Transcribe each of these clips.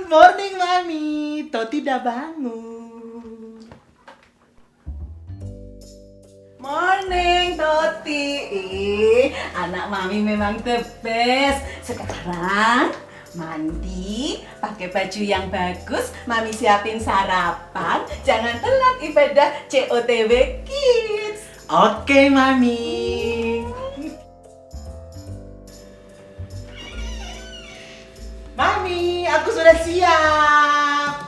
Good morning, Mami. Toti udah bangun. Morning, Toti. Anak Mami memang the best. Sekarang mandi, pakai baju yang bagus, Mami siapin sarapan. Jangan telat ibadah COTW Kids. Oke, Mami. Mami, aku sudah siap.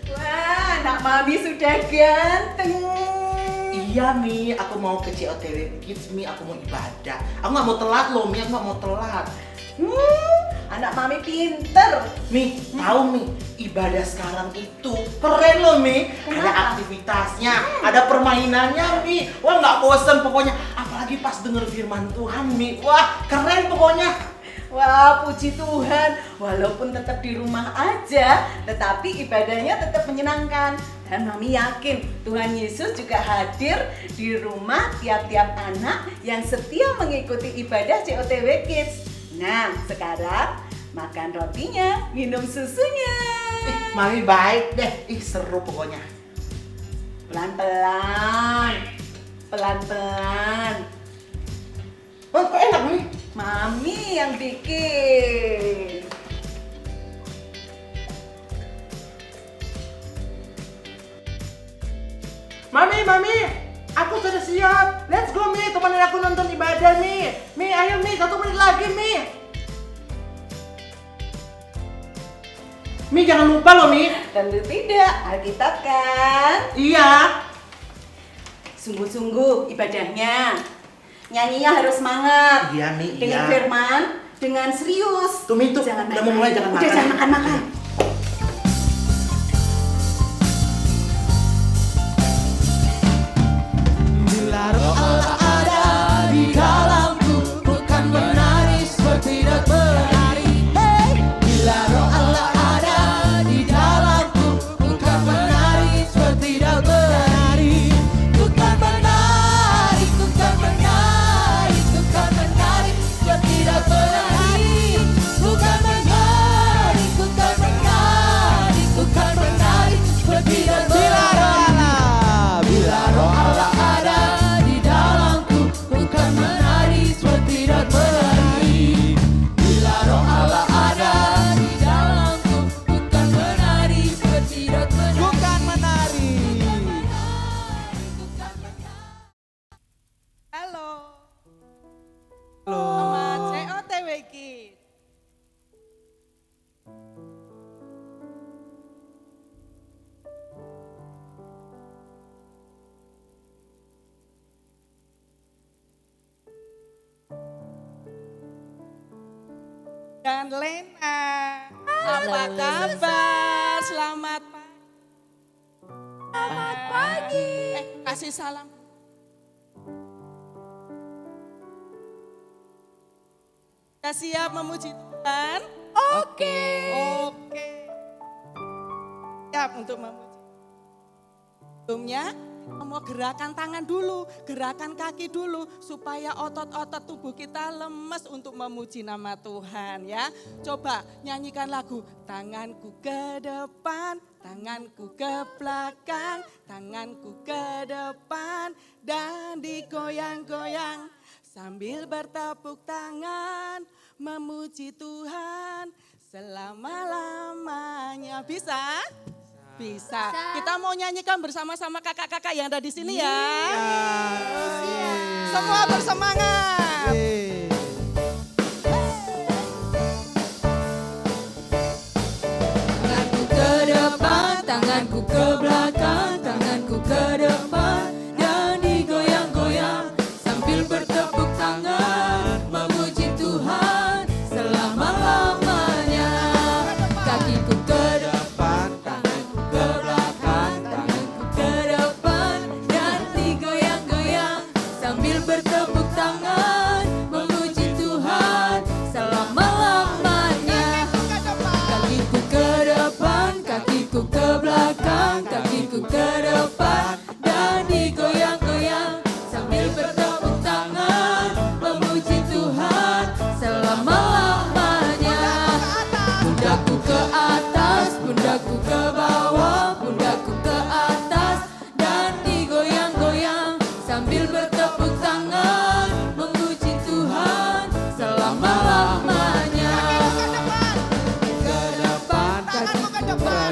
Wah, anak Mami sudah ganteng. Iya, Mi, aku mau ke COTW Kids, Mi. Aku mau ibadah. Aku nggak mau telat loh, Mi. Aku nggak mau telat. Anak Mami pinter. Mi, tahu Mi, ibadah sekarang itu keren loh Mi. Ada Kenapa? aktivitasnya, ada permainannya Mi. Wah nggak bosen pokoknya. Apalagi pas denger firman Tuhan Mi. Wah keren pokoknya. Wah, puji Tuhan. Walaupun tetap di rumah aja, tetapi ibadahnya tetap menyenangkan. Dan Mami yakin Tuhan Yesus juga hadir di rumah tiap-tiap anak yang setia mengikuti ibadah COTW Kids. Nah, sekarang makan rotinya, minum susunya. Mami baik deh. Seru pokoknya. Pelan-pelan. Pelan-pelan. Wah kok enak Mi. Mami yang bikin. Mami, aku sudah siap. Let's go Mi, temenin aku nonton ibadah Mi. Mi, ayo Mi, 1 menit lagi Mi. Mi jangan lupa loh Mi. Tentu tidak, Alkitab kan? Iya. Sungguh-sungguh ibadahnya. Nyanyinya harus semangat. Iya Mi, Dengan iya. firman, dengan serius. Tuh Mi, tuh Jangan udah mau mulai, jangan Udah makan. jangan makan-makan. Bila roh Allah ada di dalamku, bukan menari seperti tidak menari. Hey! Bila roh Allah ada di dalamku, bukan menari seperti tidak menari. Bukan menari, bukan menari, bukan menari seperti tidak menari. Bukan menari, bukan menari, bukan menari seperti tidak menari. Bila roh Allah ada di dalamku, bukan menari seperti tidak menari. Bila roh Allah ada di dalamku, bukan menari seperti tidak menari. Bukan menari. Halo, Halo. sama COTW Kids. Dan Lena, apa kabar? Selamat pagi. Selamat pagi. Kasih salam. Sudah siap memuji Tuhan? Oke. Oke. Siap untuk memuji. Sebelumnya, kita mau gerakan tangan dulu, gerakan kaki dulu, supaya otot-otot tubuh kita lemes untuk memuji nama Tuhan ya. Coba nyanyikan lagu, tanganku ke depan, tanganku ke belakang, tanganku ke depan, dan digoyang-goyang. Sambil bertepuk tangan, memuji Tuhan selama-lamanya. Bisa? Bisa. Kita mau nyanyikan bersama-sama kakak-kakak yang ada di sini ya. Semua bersemangat. Tanganku ke depan, tanganku ke belakang, tanganku ke depan, dan digoyang-goyang sambil bertepuk tangan, memuji Tuhan selama-lamanya. Kakiku ke depan, tanganku ke belakang, tanganku ke depan, dan digoyang-goyang sambil bertepuk tangan, memuji Tuhan selama-lamanya. Kakiku ke depan, kakiku ke belakang, kakiku selama-lamanya. Ke depan, kakiku ke depan,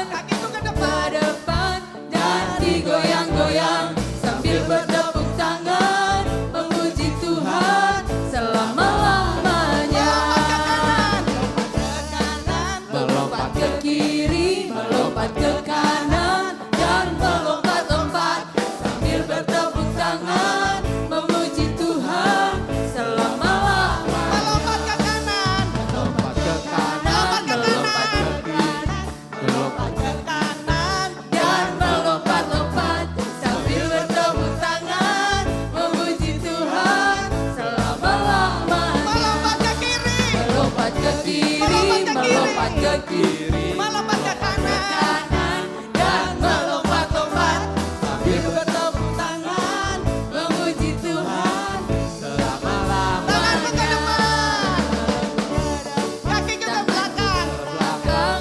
kakiku ke depan, dan digoyang-goyang sambil bertepuk tangan memuji Tuhan selama-lamanya. Melompat ke kiri, melompat ke kanan, dan melompat-lompat sambil bertepuk tangan memuji Tuhan selama-lamanya. Melompat ke kanan, melompat ke kanan, melompat ke kiri, melompat ke kanan, dan melompat-lompat sambil bertepuk tangan memuji Tuhan selama-lamanya. Melompat ke kiri, melompat ke kiri, melompat ke kiri, melompat ke kanan, dan melompat-lompat sambil bertepuk tangan memuji Tuhan selama-lamanya. Tangan ke depan, kaki ke belakang,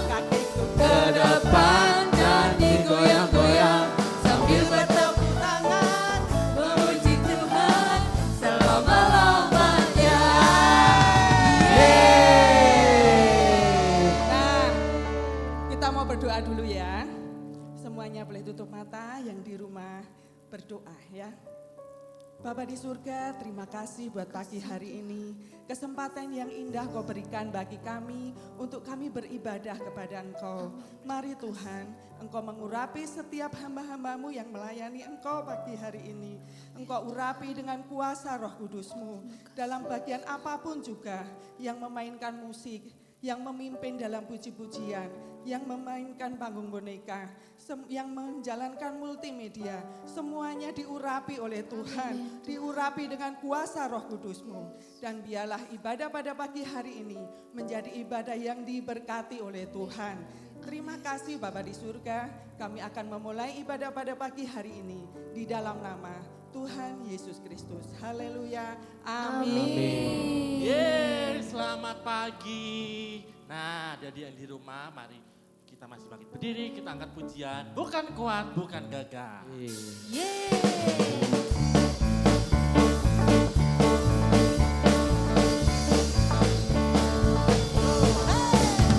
kakiku ke depan, dan digoyang-goyang sambil bertepuk tangan memuji Tuhan selama-lamanya. Nah, kita mau berdoa dulu ya. Semuanya boleh tutup mata, yang di rumah berdoa ya. Bapa di surga, terima kasih buat pagi hari ini. Kesempatan yang indah Kau berikan bagi kami untuk kami beribadah kepada Engkau. Mari Tuhan, Engkau mengurapi setiap hamba-hambamu yang melayani Engkau pagi hari ini. Engkau urapi dengan kuasa Roh Kudus-Mu. Dalam bagian apapun juga, yang memainkan musik, yang memimpin dalam puji-pujian, yang memainkan panggung boneka, yang menjalankan multimedia, semuanya diurapi oleh Tuhan, diurapi dengan kuasa Roh Kudus-Mu. Dan biarlah ibadah pada pagi hari ini menjadi ibadah yang diberkati oleh Tuhan. Terima kasih Bapa di surga, kami akan memulai ibadah pada pagi hari ini di dalam nama Tuhan Yesus Kristus. Haleluya. Amin. Yeay, selamat pagi. Nah, jadi yang di rumah, mari kita masih bangkit berdiri, kita angkat pujian. Bukan kuat, bukan gagah.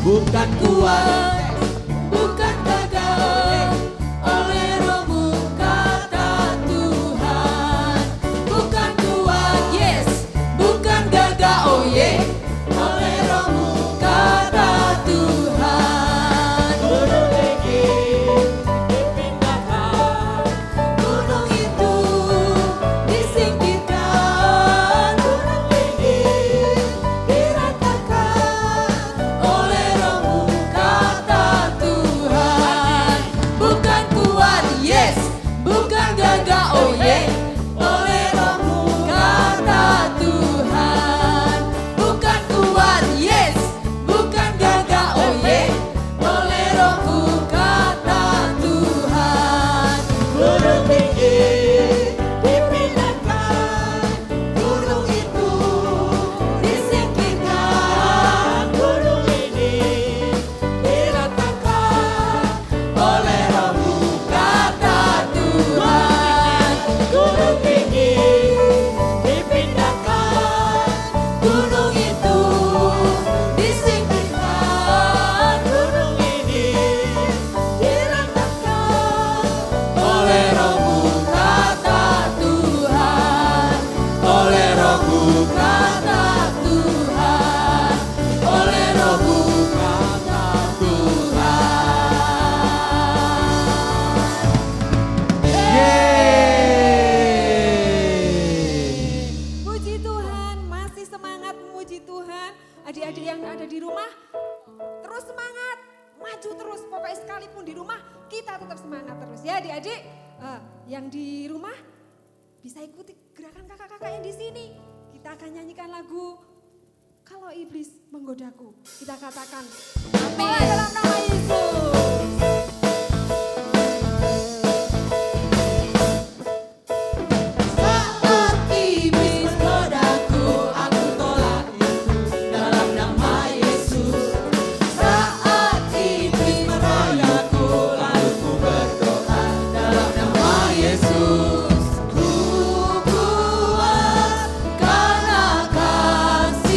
Bukan kuat, bukan gagah, oleh Roh-Mu kata Tuhan. Bukan kuat, yes, bukan gagah, oh yeah, oleh Roh-Mu kata Tuhan. Gunung tinggi dipindahkan, gunung itu disingkirkan, gunung tinggi diratakan oleh Roh-Mu kata Tuhan. Bukan kuat, yes, bukan gagah, oh yeah, oleh Roh-Mu kata Tuhan. Bukan kuat, yes, bukan gagah, oh yeah, oleh Roh-Mu kata Tuhan. Gunung tinggi dipindahkan, gunung itu disingkirkan, gunung ini diratakan oleh Roh-Mu kata Tuhan. Gunung tinggi dipindahkan, gunung itu disingkirkan, gunung ini diratakan oleh Roh-Mu kata Tuhan. Oleh Roh-Mu kata Tuhan, oleh Roh-Mu kata Tuhan. Puji Tuhan, masih semangat memuji Tuhan. Adik-adik yang ada di rumah, terus semangat, maju terus. Pokoknya sekalipun di rumah, kita tetap semangat terus ya adik-adik. Yang di rumah bisa ikuti gerakan kakak-kakak yang di sini. Kita akan nyanyikan lagu Kalau Iblis Menggodaku. Kita katakan, amin dalam nama Yesus. Saat iblis menggodaku, aku tolak itu dalam nama Yesus. Saat iblis menggodaku, lalu ku berdoa dalam nama Yesus. Ku kuat karena kasih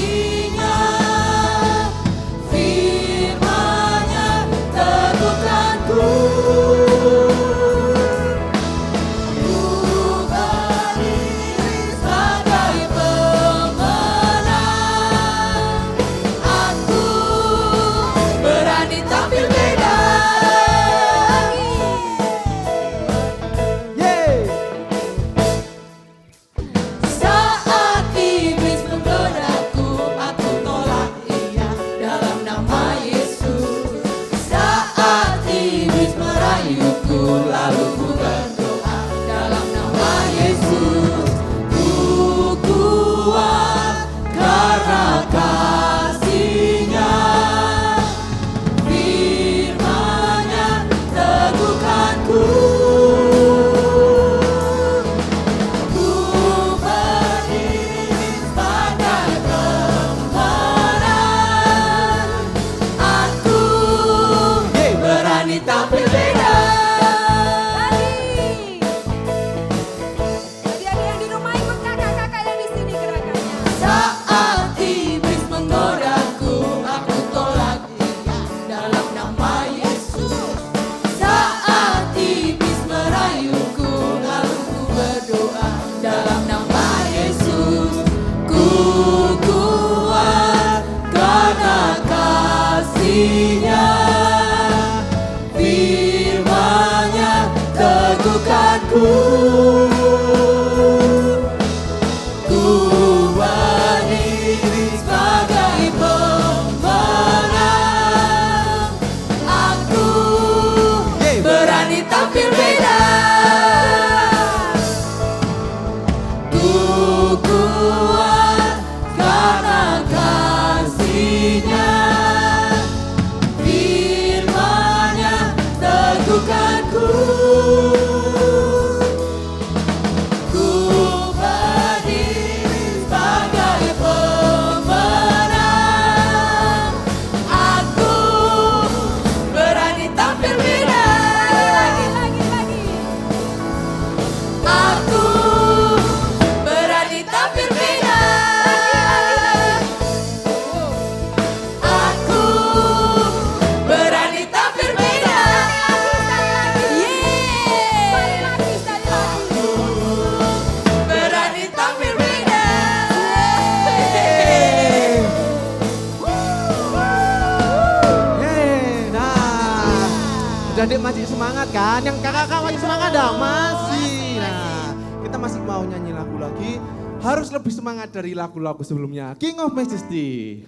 adik masih semangat kan? Yang kakak-kakak masih semangat dah? Masih. Nah, kita masih mau nyanyi lagu lagi. Harus lebih semangat dari lagu-lagu sebelumnya. King of Majesty.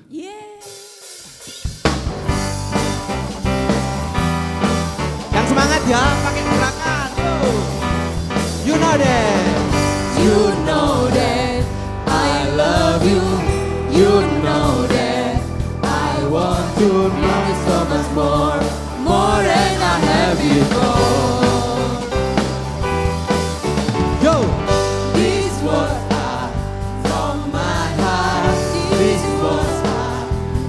Yang semangat ya, pakai gerakan. You know that. You know that I love you. You know that I want to love you so much more, more than I have before. Yo. These words are from my heart. These words are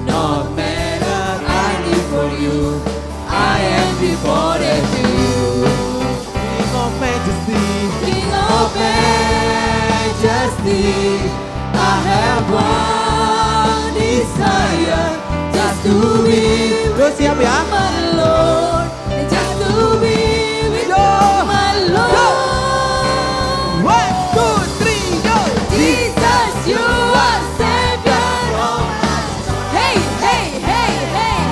no matter I live for you. I am devoted to you. King of Majesty. King of Majesty, I have one desire, just to be Yo, siap ya? my Lord, just to be with you, my Lord. 1, 2, 3, go. Jesus, you are Savior. Hey, hey, hey, hey.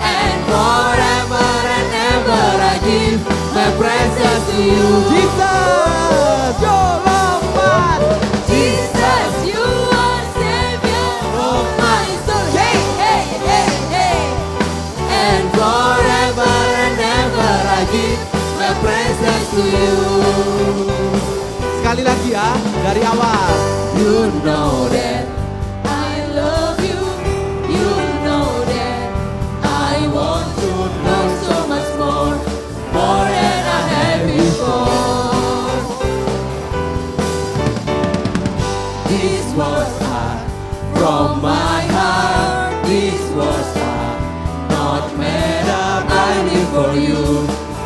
And forever and ever I give my praises to you. Jesus, yo lompat. Jesus, you are Savior of my soul. Hey, hey, hey, hey. And forever and ever I give my praises to you. Sekali lagi ya, dari awal. You know that I love you. You know that I want to know so much more, more than I had before. These words are from my heart. These words are not made up. I live for you.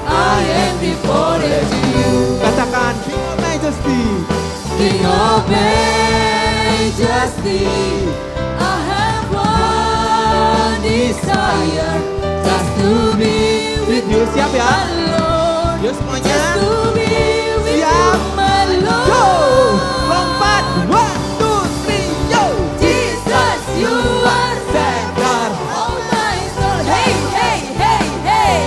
I am devoted to you. Katakan King of Majesty. King of Majesty, I have one desire, just to be with Yo, you, siap ya? my Lord. Yo semuanya. Just to be with you, Siap. my Lord. Go, lompat. 1, 2, 3, yo. Jesus, you are Savior of my soul. Hey, hey, hey, hey.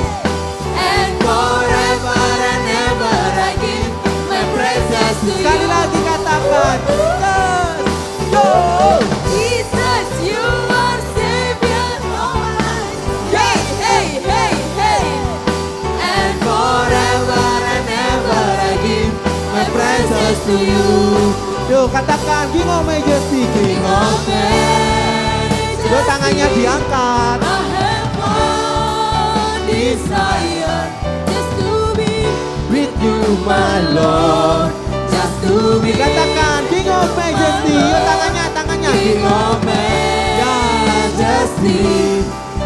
And forever and ever I give my praises to you. Sekali lagi katakan. Jesus, yo. Jesus, you are Savior of my soul. Hey, hey, hey, hey. And forever and ever I give my praises to you. Yo katakan King of Majesty. King of Majesty, Yo tangannya diangkat. I have one desire, just to be with you, my Lord. Just to be Katakan King of Majesty. Yo tangannya. King of Majesty,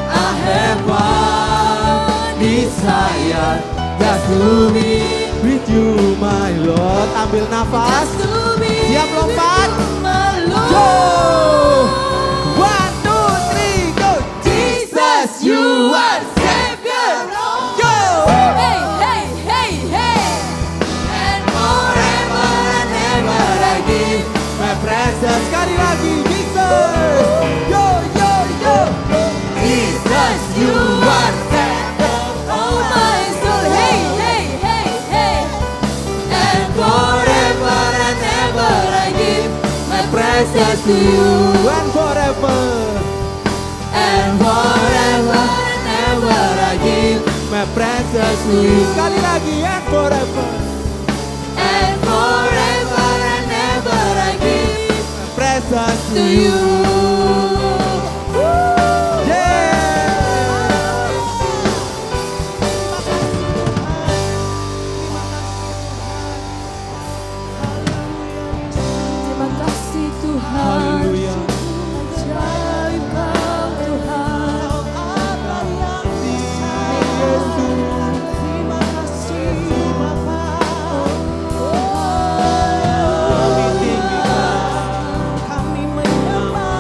I have one desire, just to be With you my Lord. Ambil nafas. just to be Siap lompat. with you, my Lord. Go. 1, 2, 3, go. Jesus, you are Savior. Go. Hey, hey, hey, hey. And forever and ever I give my praises. Sekali lagi Jesus. Yo yo yo. Jesus, you are Savior of my soul. Hey, hey, hey, hey. And forever and ever I give my praises to you. And forever. And forever and ever I give My precious to you. Sekali lagi and forever. and forever and ever I give Precious to you. Terima kasih Tuhan. Haleluya. Ajaib Kau Tuhan. Terima kasih Bapa. Kami menyembah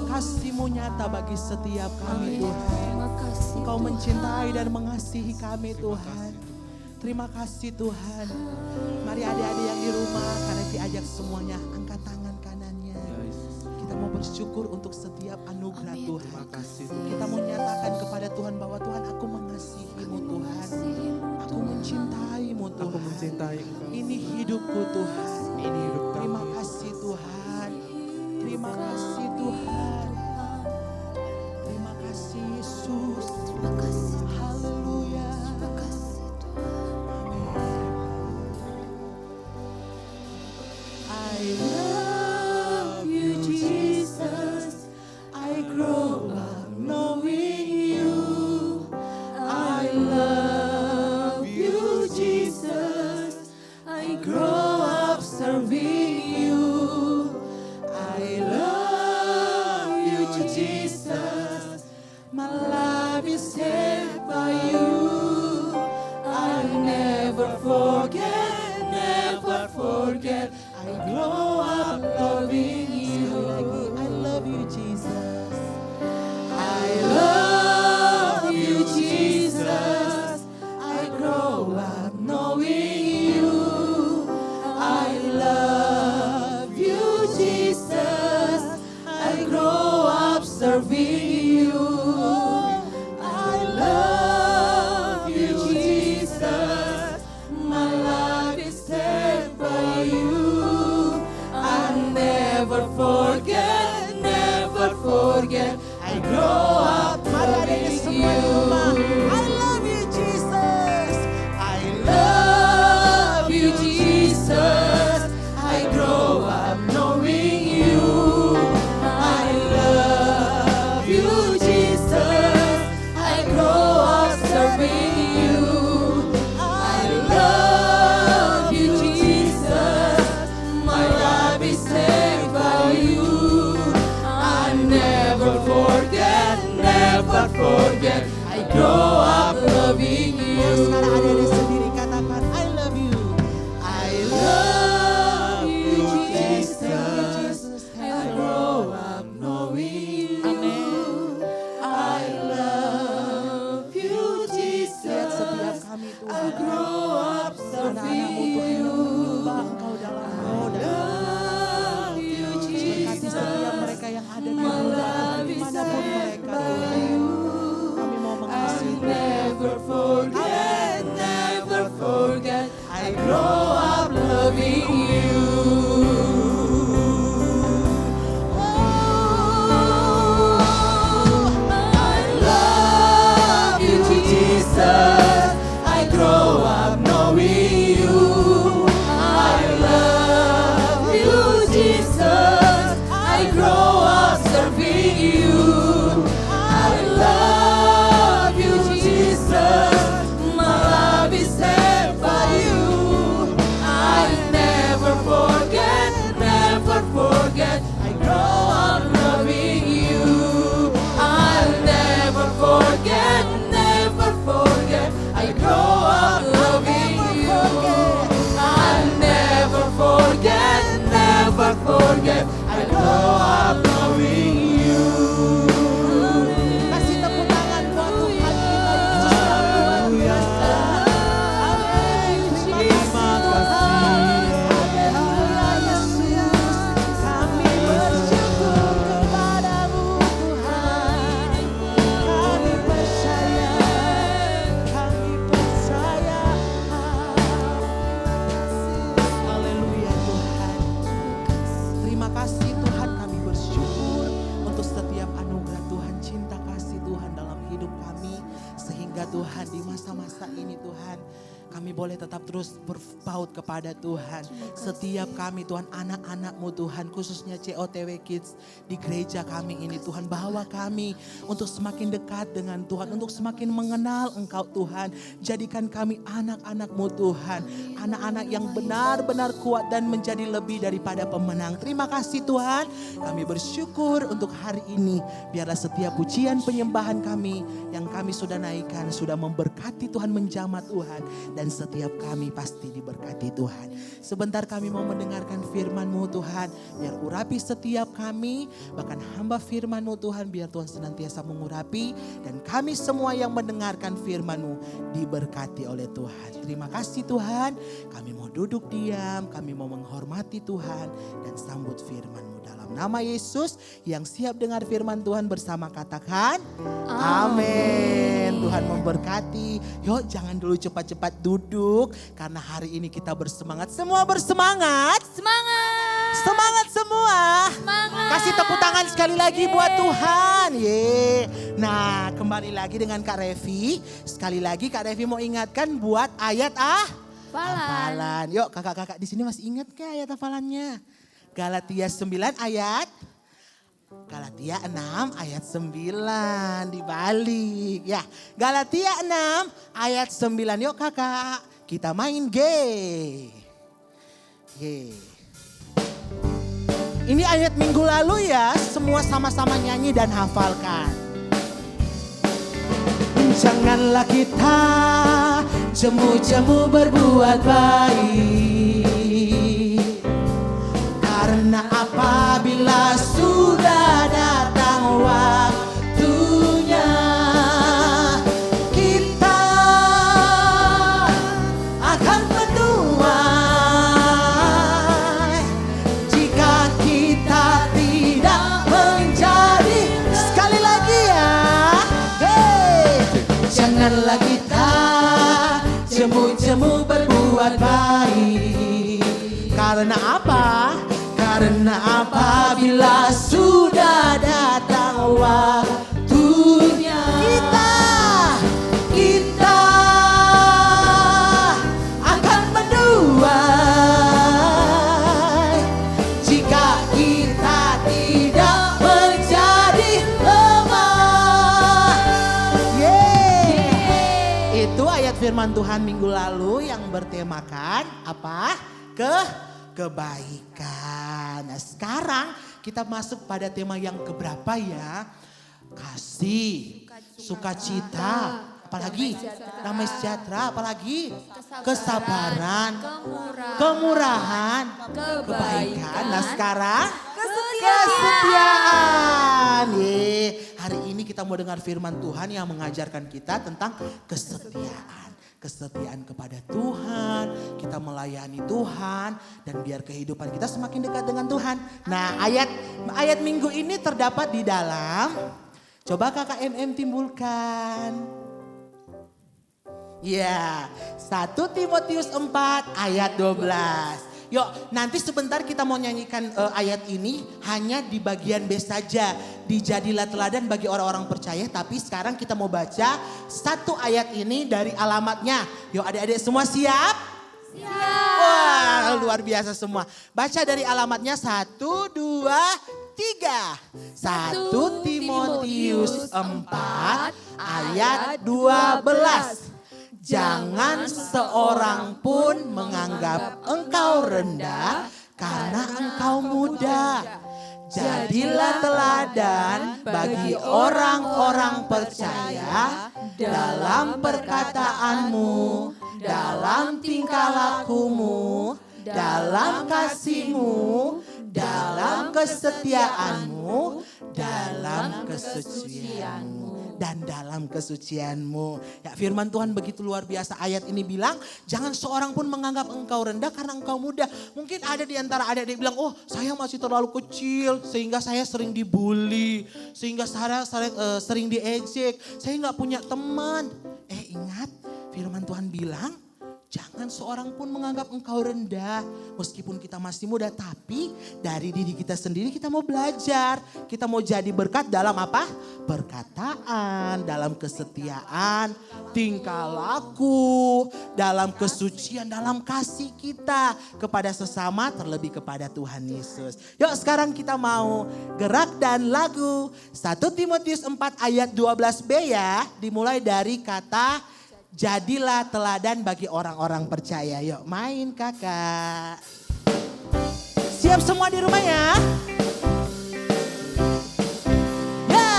kasih-Mu nyata bagi setiap kami Tuhan. Engkau mencintai dan mengasihi kami Tuhan. Terima kasih Tuhan. Mari adik-adik yang di rumah, karena diajak semuanya, angkat tangan kanannya. Kita mau bersyukur untuk setiap anugerah Tuhan. Kita mau nyatakan kepada Tuhan bahwa Tuhan, aku mengasihi-Mu Tuhan. Aku mencintai-Mu Tuhan. Aku mencintai Engkau. Ini hidupku Tuhan. Ini hidup kami. Terima kasih Tuhan. Terima kasih Tuhan. Terima kasih Yesus. Haleluya. I love you Jesus. I grow up knowing you. I love you Jesus. I grow up serving you. I love you Jesus. My life is saved by you. I never forget, never forget. I grow up loving you. I love you Jesus. I love you Jesus. I grow up knowing you. I love you Jesus. I grow up serving you. I love you Jesus. My life is saved by you. I never forget, never forget. I grow up loving you. I love you Jesus. I love you Jesus. I grow up knowing you. I love you Jesus. I grow up serving you. I love you Jesus. My life is saved by you. I never forget, never forget. I grow up loving you. Sekarang ada sendiri katakan I love you. I love you Jesus. I grow up knowing you. I love you Jesus. Lihat setiap kami Tuhan. I grow up serving you. Menyembah Engkau dalam roh dan berkati setiap mereka yang ada di rumah dimanapun mereka Tuhan. Kami mau mengasihi. Never forget, never forget. I grow up loving you. I love you Jesus. I grow up knowing you. I love you Jesus. I grow up serving you. I love you Jesus. My love is saved by you. I never forget, never forget. I grow up loving you. I'll never forget, never forget. I grow up loving you. I'll never forget, never forget. I grow up loving you. Kasih tepuk tangan buat Tuhan kita Yesus yang luar biasa. Amin. Terima kasih. Haleluya Yesus. Kami bersyukur kepadamu Tuhan. Kami percaya. Kami percaya. Haleluya Tuhan. Terima kasih Tuhan, kami bersyukur untuk setiap anugerah Tuhan, cinta kasih Tuhan dalam hidup kami. Sehingga Tuhan di masa-masa ini Tuhan, kami boleh tetap terus berpaut kepada Tuhan. Setiap kami Tuhan, anak-anak-Mu Tuhan, khususnya COTW Kids di gereja kami ini Tuhan. Bawa kami untuk semakin dekat dengan Tuhan, untuk semakin mengenal Engkau Tuhan. Jadikan kami anak-anak-Mu Tuhan. anak-anak yang benar-benar kuat dan menjadi lebih daripada pemenang. Terima kasih Tuhan, kami bersyukur untuk hari ini. Biarlah setiap pujian penyembahan kami yang kami sudah naikkan sudah memberkati Tuhan, menjamah Tuhan. Dan setiap kami pasti diberkati Tuhan. Sebentar kami mau mendengarkan firman-Mu Tuhan. Biar urapi setiap kami, bahkan hamba firman-Mu Tuhan. Biar Tuhan senantiasa mengurapi dan kami semua yang mendengarkan firman-Mu diberkati oleh Tuhan. Terima kasih Tuhan, kami mau duduk diam, kami mau menghormati Tuhan dan sambut firman-Mu dalam nama Yesus yang siap dengar firman Tuhan bersama katakan amin. Tuhan memberkati. Yuk jangan dulu cepat-cepat duduk karena hari ini kita bersemangat. Semua bersemangat. Semangat semua. Kasih tepuk tangan sekali lagi buat Tuhan. Nah, kembali lagi dengan Kak Revi. Sekali lagi Kak Revi mau ingatkan buat ayat hafalan. Yuk kakak-kakak di sini masih ingat gak ayat hafalannya? Galatia 9 ayat Galatia 6 ayat 9 dibalik. Ya, Galatia 6 ayat 9. Yuk kakak, kita main game. Ini ayat minggu lalu ya, semua sama-sama nyanyi dan hafalkan. Janganlah kita jemu-jemu berbuat baik, karena apabila sudah datang waktunya, kita akan menuai jika kita tidak menjadi. Sekali lagi ya, janganlah kita jemu-jemu berbuat baik. Karena apa? Karena apabila sudah datang waktunya, kita akan menuai jika kita tidak menjadi lemah. Itu ayat firman Tuhan minggu lalu yang bertemakan apa? Kebaikan. Nah, sekarang kita masuk pada tema yang keberapa ya? Kasih, sukacita, apalagi damai sejahtera, apalagi kesabaran, kemurahan, kebaikan. Nah, sekarang kesetiaan. Hari ini kita mau dengar firman Tuhan yang mengajarkan kita tentang kesetiaan. Kesetiaan kepada Tuhan, kita melayani Tuhan, dan biar kehidupan kita semakin dekat dengan Tuhan. Nah, ayat minggu ini terdapat di dalam, coba kakak MM timbulkan. Ya, 1 Timotius 4 ayat 12. Yuk, nanti sebentar kita mau nyanyikan ayat ini hanya di bagian B saja. Dijadilah teladan bagi orang-orang percaya. Tapi sekarang kita mau baca satu ayat ini dari alamatnya. Yuk adik-adik semua siap? Siap. Wah luar biasa semua. Baca dari alamatnya 1, 2, 3. 1 Timotius 4 ayat 12. Jangan seorang pun menganggap engkau rendah karena engkau muda. Jadilah teladan bagi orang-orang percaya dalam perkataanmu, dalam tingkah lakumu, dalam kasihmu, dalam kesetiaanmu, dalam kesucianmu. Dan dalam kesucianmu. Ya, firman Tuhan begitu luar biasa. Ayat ini bilang, jangan seorang pun menganggap engkau rendah karena engkau muda. Mungkin ada di antara adik-adik bilang, oh saya masih terlalu kecil sehingga saya sering dibully, sehingga saya sering diejek, saya nggak punya teman. Ingat, firman Tuhan bilang, jangan seorang pun menganggap engkau rendah. Meskipun kita masih muda, tapi dari diri kita sendiri kita mau belajar. Kita mau jadi berkat dalam apa? Perkataan, dalam kesetiaan, tingkah laku, dalam kesucian, dalam kasih kita kepada sesama, terlebih kepada Tuhan Yesus. Yuk sekarang kita mau gerak dan lagu 1 Timotius 4 ayat 12b ya. Dimulai dari kata Jadilah teladan bagi orang-orang percaya. Yuk main kakak. Siap semua di rumah ya? Ya.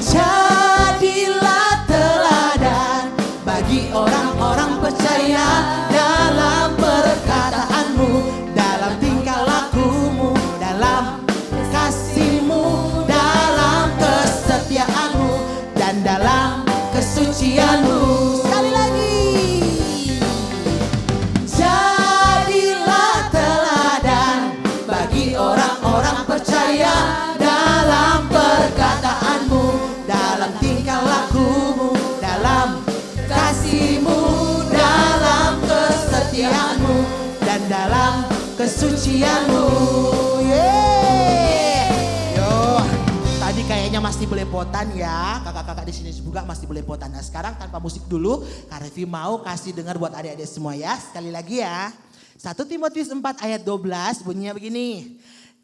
Jadilah teladan bagi orang-orang percaya dalam perkataanmu, dalam tingkah lakumu, dalam kasihmu, dalam kesetiaanmu, dan dalam kesucianmu. Sekali lagi. Jadilah teladan bagi orang-orang percaya dalam perkataanmu, dalam tingkah lakumu, dalam kasihmu, dalam kesetiaanmu, dan dalam kesucianmu. Yeay. Yo, tadi kayaknya masih belepotan ya. Kakak-kakak di sini juga masih belepotan. Nah sekarang tanpa musik dulu, Kak Revi mau kasih dengar buat adik-adik semua ya. Sekali lagi ya. 1 Timotius 4 ayat 12 bunyinya begini.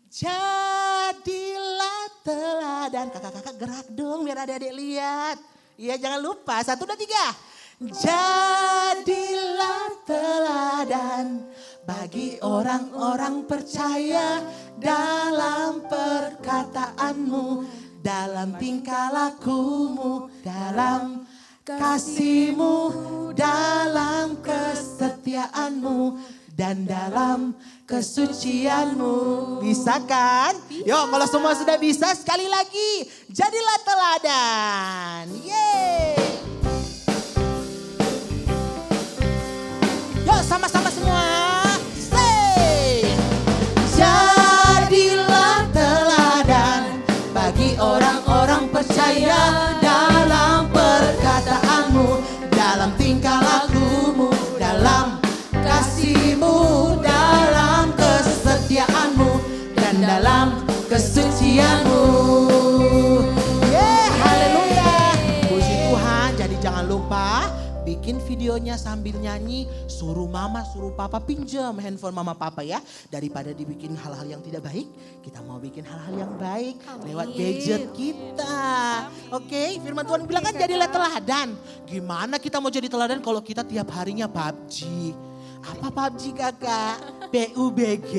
Jadilah teladan. Kakak-kakak gerak dong biar adik-adik lihat. Iya jangan lupa. 1, 2, 3. Jadilah teladan bagi orang-orang percaya dalam perkataanmu, dalam tingkah lakumu, dalam kasihmu, dalam kesetiaanmu, dan dalam kesucianmu. Bisa kan? Yuk kalau semua sudah bisa sekali lagi. Jadilah teladan. Yeay. Yuk sama-sama semua. Say. Jadilah teladan bagi orang-orang percaya dalam perkataanmu, dalam tingkah lakumu, dalam kasihmu, dalam kesetiaanmu, dan dalam kesucianmu. Haleluya. Puji Tuhan. Jadi jangan lupa bikin videonya sambil nyanyi, suruh mama, suruh papa pinjam handphone mama papa ya. Daripada dibikin hal-hal yang tidak baik, kita mau bikin hal-hal yang baik lewat gadget kita. Oke, firman Tuhan bilang kan jadilah teladan. Gimana kita mau jadi teladan kalau kita tiap harinya PUBG? Apa PUBG kakak? PUBG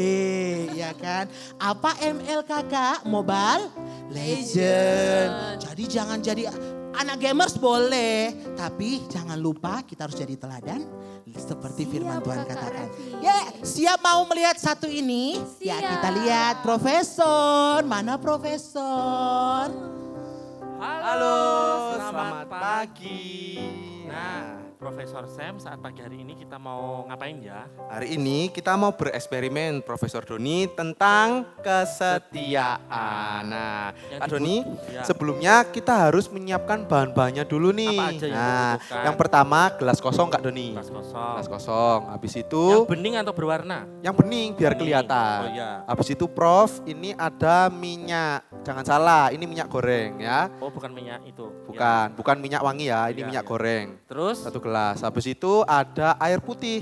ya kan? Apa ML kakak? Mobile Legend. Jadi jangan jadi anak gamers boleh, tapi jangan lupa kita harus jadi teladan seperti firman Tuhan katakan. Ya, siap mau melihat satu ini? Ya, kita lihat Profesor. Mana Profesor? Halo, selamat pagi. Nah, Profesor Sam, saat pagi hari ini kita mau ngapain ya? Hari ini kita mau bereksperimen Profesor Doni tentang kesetiaan. Nah, Yang Kak Doni, ya. sebelumnya kita harus menyiapkan bahan-bahannya dulu nih. Apa aja yang Nah, dibutuhkan? yang pertama gelas kosong Kak Doni. Gelas kosong. Gelas kosong. Habis itu Yang bening atau berwarna? yang bening biar Bening. kelihatan. Oh iya. Habis itu Prof, ini ada minyak. Jangan salah, ini minyak goreng ya. Oh bukan minyak itu. Bukan, bukan minyak wangi ya, ini Iya, minyak iya. goreng. Terus? Satu gelas. Habis itu ada air putih.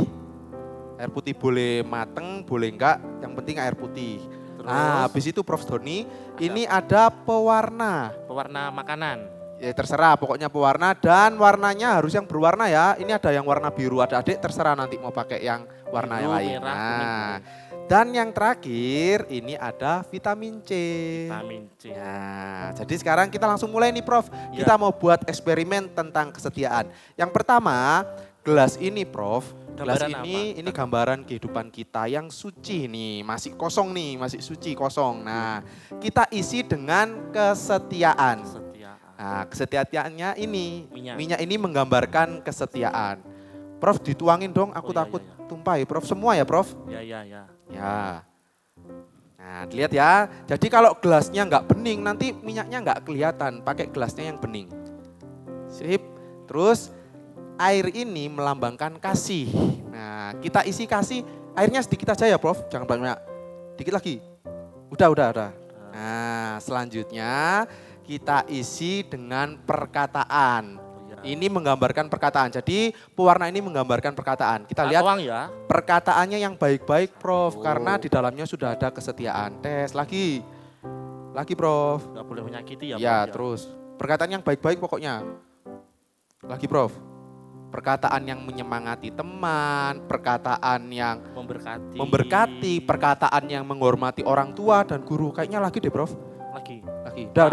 Air putih boleh mateng, boleh enggak. Yang penting air putih. Terus? Nah, habis itu Prof Doni, ini ada pewarna. Pewarna makanan. Ya terserah, pokoknya pewarna dan warnanya harus yang berwarna ya. Ini ada yang warna biru, ada adik terserah nanti mau pakai yang warna Biru, yang lain. merah, Nah, dan yang terakhir ini ada vitamin C. Vitamin C. Ya, jadi sekarang kita langsung mulai nih Prof. Ya. Kita mau buat eksperimen tentang kesetiaan. Yang pertama, gelas ini Prof. Gelas Gambaran ini gambaran kehidupan kita yang suci nih. Masih kosong nih, masih suci kosong. Nah, kita isi dengan kesetiaan. Kesetiaan. Nah, kesetiaannya ini. Minyak. Minyak ini menggambarkan kesetiaan. Prof dituangin dong, aku Oh, iya, takut iya, tumpah ya Prof. Semua ya Prof? Ya, ya, ya. Ya. Nah, lihat ya. Jadi kalau gelasnya nggak bening, nanti minyaknya nggak kelihatan. Pakai gelasnya yang bening. Sip. Terus air ini melambangkan kasih. Nah, kita isi kasih. Airnya sedikit aja ya, Prof. Jangan banyak. Dikit lagi. Udah. Nah, selanjutnya kita isi dengan perkataan. Oh, ya. Ini menggambarkan perkataan. Jadi pewarna ini menggambarkan perkataan. Kita lihat Tuang ya. perkataannya yang baik-baik Prof. Oh. Karena di dalamnya sudah ada kesetiaan. Tes lagi. Lagi Prof. Gak boleh menyakiti ya. Ya Prof, terus. Perkataan yang baik-baik pokoknya. Lagi Prof. Perkataan yang menyemangati teman, perkataan yang memberkati, perkataan yang menghormati orang tua dan guru. Kayaknya lagi deh Prof. Lagi. Dah.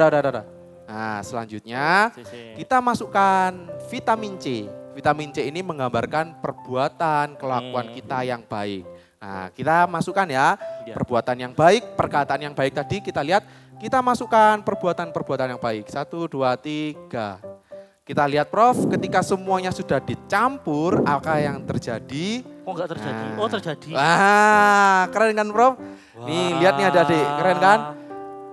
Nah selanjutnya CC. kita masukkan vitamin C. Vitamin C ini menggambarkan perbuatan, kelakuan kita yang baik. Nah kita masukkan ya, Iya. perbuatan yang baik, perkataan yang baik tadi kita lihat. Kita masukkan perbuatan-perbuatan yang baik. 1, 2, 3. Kita lihat Prof, ketika semuanya sudah dicampur, apa yang terjadi? Oh enggak terjadi. Nah. Oh terjadi. Wah, keren kan Prof? Nih, lihat nih adik-adik, keren kan?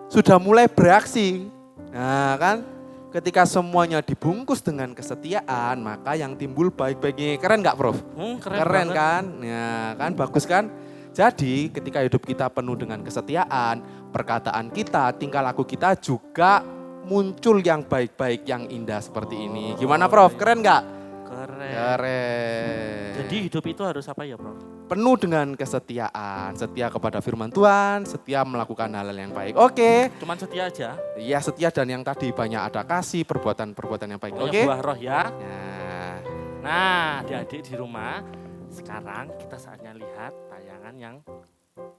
Sudah mulai beraksi. Nah kan, ketika semuanya dibungkus dengan kesetiaan, maka yang timbul baik-baiknya. Keren nggak Prof? Keren banget. Kan? Ya kan, bagus kan? Jadi ketika hidup kita penuh dengan kesetiaan, perkataan kita, tingkah laku kita juga muncul yang baik-baik, yang indah seperti ini. Gimana Prof? Keren nggak? Keren. Jadi hidup itu harus apa ya Prof? Penuh dengan kesetiaan, setia kepada firman Tuhan, setia melakukan hal-hal yang baik. Oke. Cuman setia aja. Iya setia dan yang tadi banyak ada kasih, perbuatan-perbuatan yang baik. Pokoknya Oke. buah roh ya. Nah, Nah adik-adik di rumah, sekarang kita saatnya lihat tayangan yang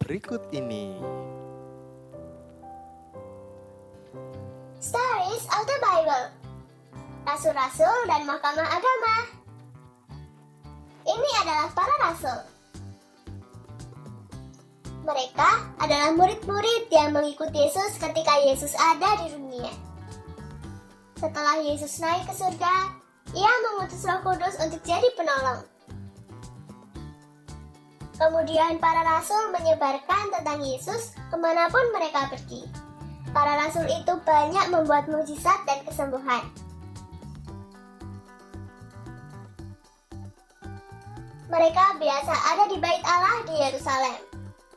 berikut ini. Stories of the Bible. Rasul-rasul dan mahkamah agama. Ini adalah para rasul. Mereka adalah murid-murid yang mengikuti Yesus ketika Yesus ada di dunia. Setelah Yesus naik ke surga, Ia mengutus Roh Kudus untuk jadi penolong. Kemudian para rasul menyebarkan tentang Yesus kemanapun mereka pergi. Para rasul itu banyak membuat mujizat dan kesembuhan. Mereka biasa ada di Bait Allah di Yerusalem.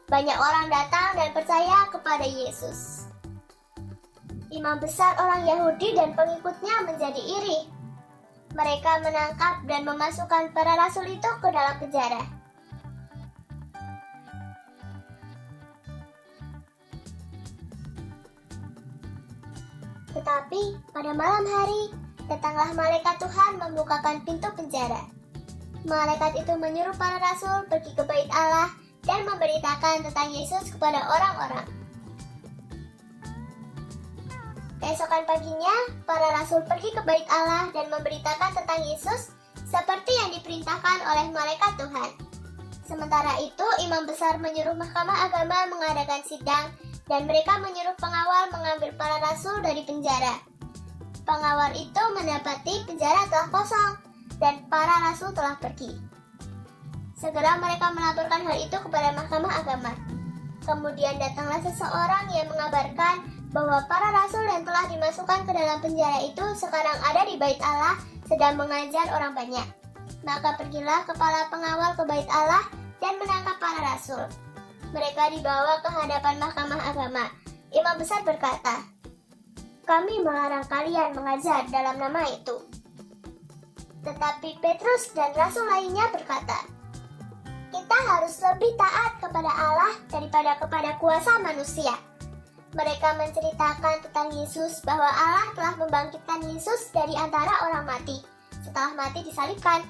Banyak orang datang dan percaya kepada Yesus. Imam besar orang Yahudi dan pengikutnya menjadi iri. Mereka menangkap dan memasukkan para rasul itu ke dalam penjara. Tetapi pada malam hari, datanglah malaikat Tuhan membukakan pintu penjara. Malaikat itu menyuruh para rasul pergi ke Bait Allah dan memberitakan tentang Yesus kepada orang-orang. Keesokan paginya, para rasul pergi ke Bait Allah dan memberitakan tentang Yesus seperti yang diperintahkan oleh malaikat Tuhan. Sementara itu, imam besar menyuruh mahkamah agama mengadakan sidang dan mereka menyuruh pengawal mengambil para rasul dari penjara. Pengawal itu mendapati penjara telah kosong dan para rasul telah pergi. Segera mereka melaporkan hal itu kepada mahkamah agama. Kemudian datanglah seseorang yang mengabarkan bahwa para rasul yang telah dimasukkan ke dalam penjara itu sekarang ada di Bait Allah sedang mengajar orang banyak. Maka pergilah kepala pengawal ke Bait Allah dan menangkap para rasul. Mereka dibawa ke hadapan mahkamah agama. Imam besar berkata, "Kami melarang kalian mengajar dalam nama itu." Tetapi Petrus dan rasul lainnya berkata, "Kita harus lebih taat kepada Allah daripada kepada kuasa manusia." Mereka menceritakan tentang Yesus bahwa Allah telah membangkitkan Yesus dari antara orang mati setelah mati disalibkan.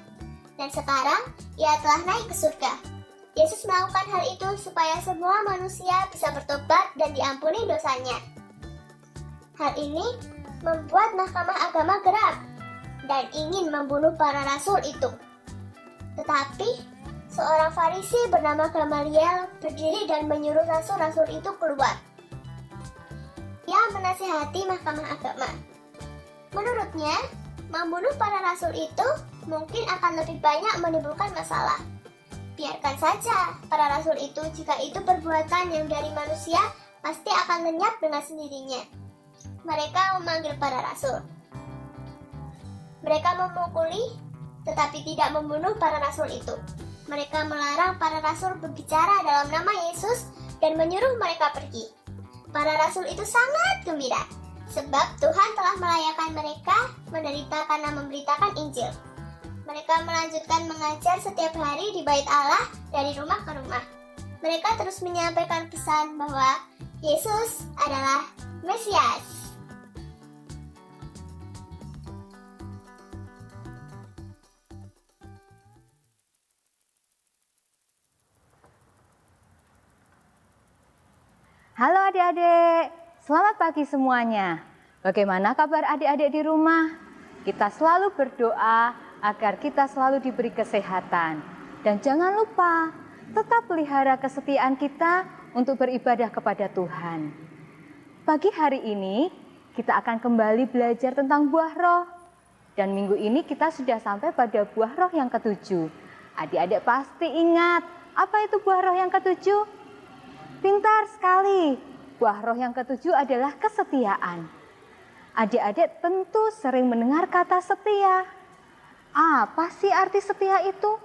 Dan sekarang Ia telah naik ke surga. Yesus melakukan hal itu supaya semua manusia bisa bertobat dan diampuni dosanya. Hal ini membuat mahkamah agama geram dan ingin membunuh para rasul itu. Tetapi seorang Farisi bernama Gamaliel berdiri dan menyuruh rasul-rasul itu keluar. Ia menasihati mahkamah agama. Menurutnya, membunuh para rasul itu mungkin akan lebih banyak menimbulkan masalah. Biarkan saja para rasul itu, jika itu perbuatan yang dari manusia, pasti akan lenyap dengan sendirinya. Mereka memanggil para rasul. Mereka memukuli, tetapi tidak membunuh para rasul itu. Mereka melarang para rasul berbicara dalam nama Yesus dan menyuruh mereka pergi. Para rasul itu sangat gembira, sebab Tuhan telah melayakan mereka menderita karena memberitakan Injil. Mereka melanjutkan mengajar setiap hari di Bait Allah dari rumah ke rumah. Mereka terus menyampaikan pesan bahwa Yesus adalah Mesias. Halo adik-adik, selamat pagi semuanya. Bagaimana kabar adik-adik di rumah? Kita selalu berdoa agar kita selalu diberi kesehatan. Dan jangan lupa, tetap pelihara kesetiaan kita untuk beribadah kepada Tuhan. Pagi hari ini, kita akan kembali belajar tentang buah roh. Dan minggu ini kita sudah sampai pada buah roh yang ke-7. Adik-adik pasti ingat, apa itu buah roh yang ke-7? Pintar sekali, buah roh yang ke-7 adalah kesetiaan. Adik-adik tentu sering mendengar kata setia. Apa sih arti setia itu?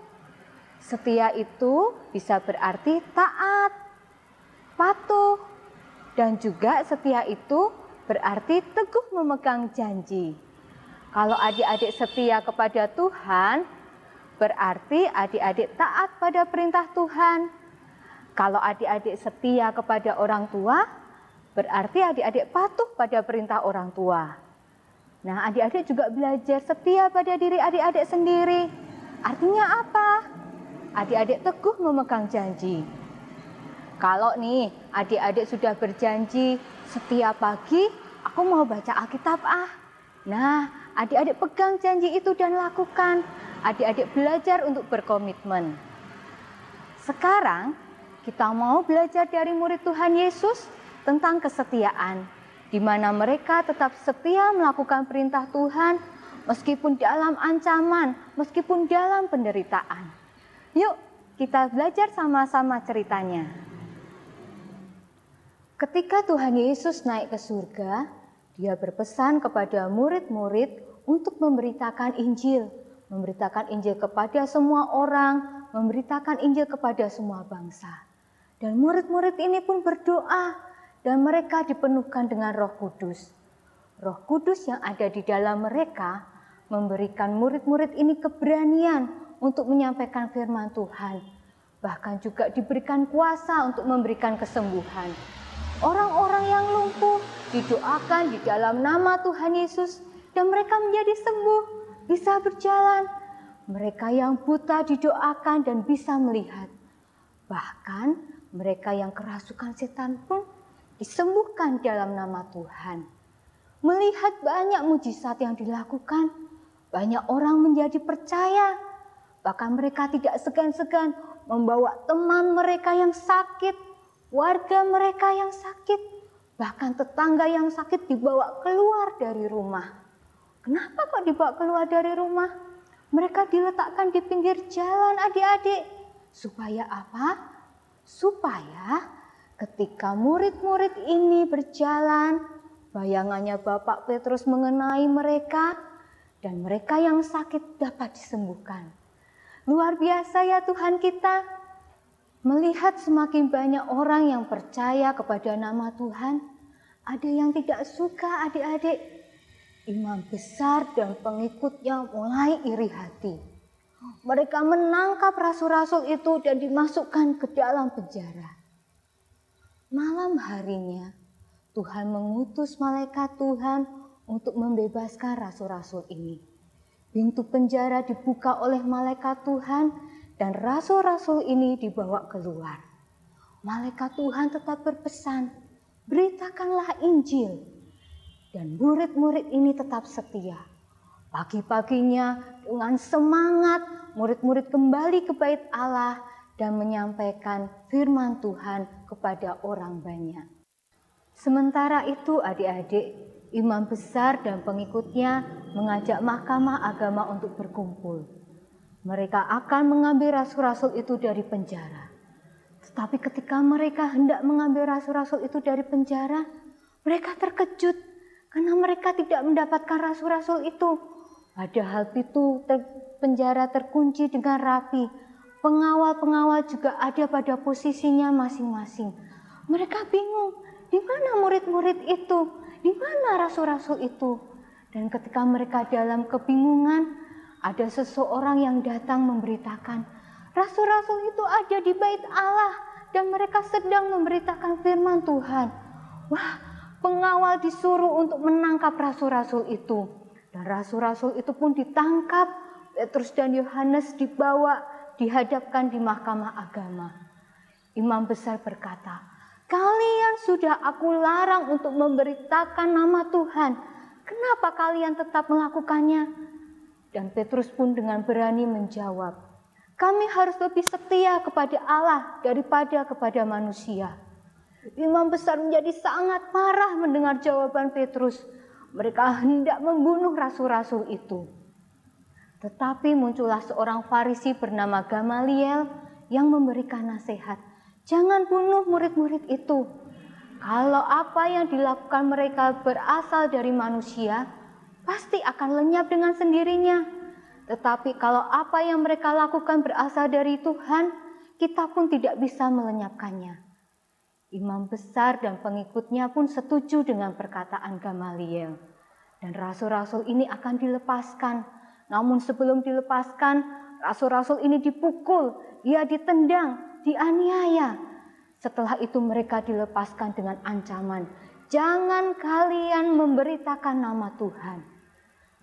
Setia itu bisa berarti taat, patuh, dan juga setia itu berarti teguh memegang janji. Kalau adik-adik setia kepada Tuhan, berarti adik-adik taat pada perintah Tuhan. Kalau adik-adik setia kepada orang tua, berarti adik-adik patuh pada perintah orang tua. Nah, adik-adik juga belajar setia pada diri adik-adik sendiri. Artinya apa? Adik-adik teguh memegang janji. Kalau nih, adik-adik sudah berjanji, setiap pagi aku mau baca Alkitab Nah, adik-adik pegang janji itu dan lakukan. Adik-adik belajar untuk berkomitmen. Sekarang, kita mau belajar dari murid Tuhan Yesus tentang kesetiaan, di mana mereka tetap setia melakukan perintah Tuhan meskipun dalam ancaman, meskipun dalam penderitaan. Yuk, kita belajar sama-sama ceritanya. Ketika Tuhan Yesus naik ke surga, Dia berpesan kepada murid-murid untuk memberitakan Injil kepada semua orang, memberitakan Injil kepada semua bangsa. Dan murid-murid ini pun berdoa dan mereka dipenuhkan dengan Roh Kudus. Roh Kudus yang ada di dalam mereka memberikan murid-murid ini keberanian untuk menyampaikan firman Tuhan. Bahkan juga diberikan kuasa untuk memberikan kesembuhan. Orang-orang yang lumpuh didoakan di dalam nama Tuhan Yesus dan mereka menjadi sembuh, bisa berjalan. Mereka yang buta didoakan dan bisa melihat. Bahkan mereka yang kerasukan setan pun disembuhkan dalam nama Tuhan. Melihat banyak mujizat yang dilakukan, banyak orang menjadi percaya. Bahkan mereka tidak segan-segan membawa teman mereka yang sakit, warga mereka yang sakit, bahkan tetangga yang sakit dibawa keluar dari rumah. Kenapa kok dibawa keluar dari rumah? Mereka diletakkan di pinggir jalan adik-adik. Supaya apa? Supaya ketika murid-murid ini berjalan, bayangannya Bapak Petrus mengenai mereka dan mereka yang sakit dapat disembuhkan. Luar biasa ya Tuhan kita. Melihat semakin banyak orang yang percaya kepada nama Tuhan, ada yang tidak suka adik-adik. Imam besar dan pengikutnya mulai iri hati. Mereka menangkap rasul-rasul itu dan dimasukkan ke dalam penjara. Malam harinya, Tuhan mengutus malaikat Tuhan untuk membebaskan rasul-rasul ini. Pintu penjara dibuka oleh malaikat Tuhan dan rasul-rasul ini dibawa keluar. Malaikat Tuhan tetap berpesan, beritakanlah Injil. Dan murid-murid ini tetap setia. Pagi-paginya dengan semangat, murid-murid kembali ke bait Allah dan menyampaikan firman Tuhan kepada orang banyak. Sementara itu adik-adik, imam besar dan pengikutnya mengajak mahkamah agama untuk berkumpul. Mereka akan mengambil rasul-rasul itu dari penjara. Tetapi ketika mereka hendak mengambil rasul-rasul itu dari penjara, mereka terkejut karena mereka tidak mendapatkan rasul-rasul itu. Padahal pintu penjara terkunci dengan rapi. Pengawal-pengawal juga ada pada posisinya masing-masing. Mereka bingung, di mana murid-murid itu? Di mana rasul-rasul itu? Dan ketika mereka dalam kebingungan, ada seseorang yang datang memberitakan, rasul-rasul itu ada di bait Allah dan mereka sedang memberitakan firman Tuhan. Wah, pengawal disuruh untuk menangkap rasul-rasul itu. Dan rasul-rasul itu pun ditangkap, Petrus dan Yohanes dibawa, dihadapkan di mahkamah agama. Imam besar berkata, Kalian sudah aku larang untuk memberitakan nama Tuhan. Kenapa kalian tetap melakukannya? Dan Petrus pun dengan berani menjawab, kami harus lebih setia kepada Allah daripada kepada manusia. Imam besar menjadi sangat marah mendengar jawaban Petrus. Mereka hendak membunuh rasul-rasul itu. Tetapi muncullah seorang Farisi bernama Gamaliel yang memberikan nasihat. Jangan bunuh murid-murid itu. Kalau apa yang dilakukan mereka berasal dari manusia, pasti akan lenyap dengan sendirinya. Tetapi kalau apa yang mereka lakukan berasal dari Tuhan, kita pun tidak bisa melenyapkannya. Imam besar dan pengikutnya pun setuju dengan perkataan Gamaliel. Dan rasul-rasul ini akan dilepaskan. Namun sebelum dilepaskan, rasul-rasul ini dipukul, dia ditendang, dianiaya. Setelah itu mereka dilepaskan dengan ancaman, jangan kalian memberitakan nama Tuhan.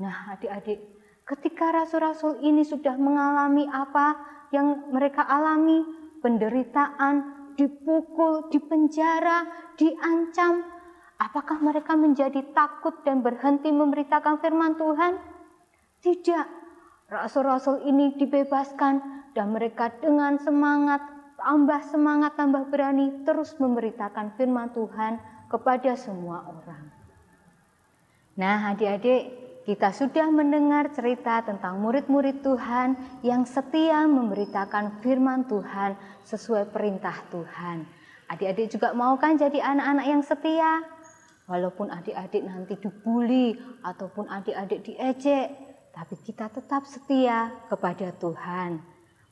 Nah adik-adik, ketika rasul-rasul ini sudah mengalami apa yang mereka alami, penderitaan, dipukul, dipenjara, diancam, apakah mereka menjadi takut dan berhenti memberitakan firman Tuhan? Tidak, rasul-rasul ini dibebaskan dan mereka dengan semangat, tambah berani terus memberitakan firman Tuhan kepada semua orang. Nah adik-adik, kita sudah mendengar cerita tentang murid-murid Tuhan yang setia memberitakan firman Tuhan sesuai perintah Tuhan. Adik-adik juga mau kan jadi anak-anak yang setia? Walaupun adik-adik nanti dibully ataupun adik-adik diejek, tapi kita tetap setia kepada Tuhan.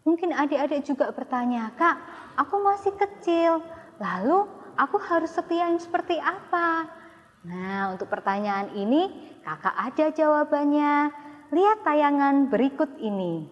Mungkin adik-adik juga bertanya, Kak, aku masih kecil, lalu aku harus setia yang seperti apa? Nah, untuk pertanyaan ini, Kakak ada jawabannya. Lihat tayangan berikut ini.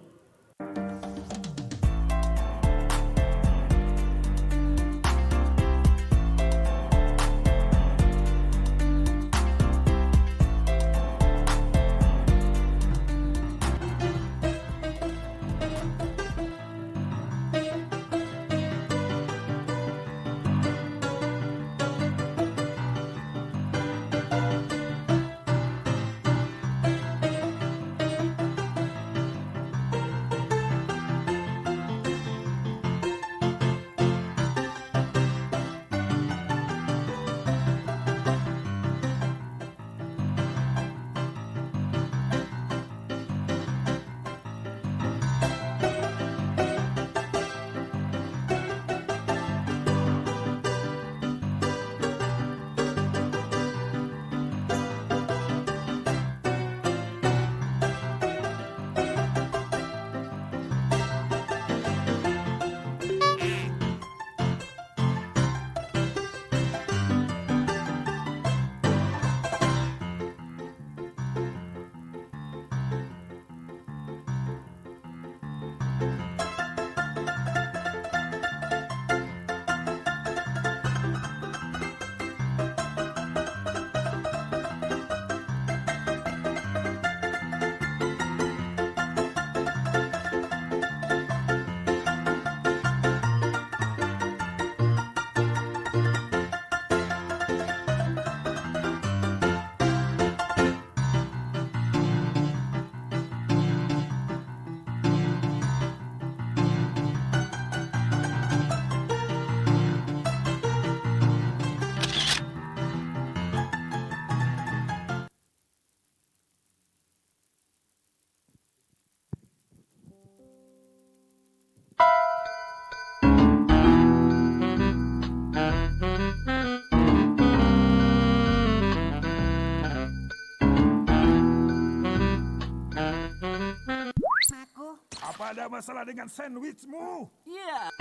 Apa ada masalah dengan sandwichmu? Iya.